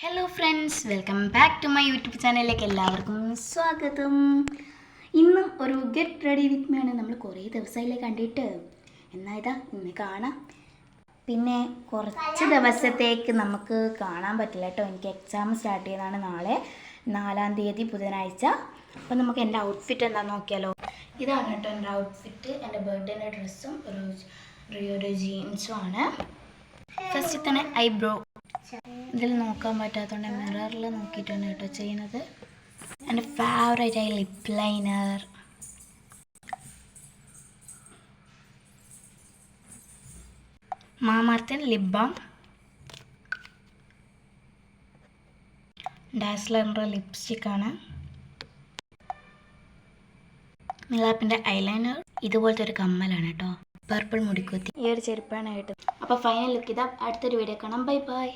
Hello friends, welcome back to my YouTube ചാനലിലേക്ക് എല്ലാവർക്കും സ്വാഗതം. ഇന്നും ഒരു ഗെറ്റ് റെഡി വിത്ത് മീ ആണ്. നമ്മൾ കുറേ ദിവസമായില്ലേ കണ്ടിട്ട്. എന്നാൽ ഇന്ന് കാണാം. പിന്നെ കുറച്ച് ദിവസത്തേക്ക് നമുക്ക് കാണാൻ പറ്റില്ല കേട്ടോ. എനിക്ക് എക്സാം സ്റ്റാർട്ട് ചെയ്തതാണ് നാളെ 4-ാം തീയതി ബുധനാഴ്ച. അപ്പോൾ നമുക്ക് എൻ്റെ ഔട്ട്ഫിറ്റ് എന്താണെന്ന് നോക്കിയാലോ. ഇതാണ് കേട്ടോ എൻ്റെ ഔട്ട്ഫിറ്റ്. എൻ്റെ ബർത്ത്ഡേൻ്റെ ഡ്രസ്സും ഒരു ജീൻസും ആണ്. ഫസ്റ്റ് തന്നെ ഐബ്രോ ഇതിൽ നോക്കാൻ പറ്റാത്തതുകൊണ്ട് മിററിൽ നോക്കിയിട്ടാണ് കേട്ടോ ചെയ്യുന്നത്. എൻ്റെ ഫേവറേറ്റ് ആയ ലിപ്പ് ലൈനർ, മാമാർത്തിൻ ലിപ് ബാം, ഡാസ്ലറിൻ്റെ ലിപ്സ്റ്റിക്കാണ്, മിലാപ്പിൻ്റെ ഐലൈനർ, ഇതുപോലത്തെ ഒരു കമ്മലാണ് കേട്ടോ, പർപ്പിൾ മുടിക്കുത്തി, ഈ ഒരു ചെരുപ്പാണ് കേട്ടോ. അപ്പോൾ ഫൈനൽ ലുക്ക് ഇതാ. അടുത്തൊരു വീഡിയോ കാണാം. Bye bye.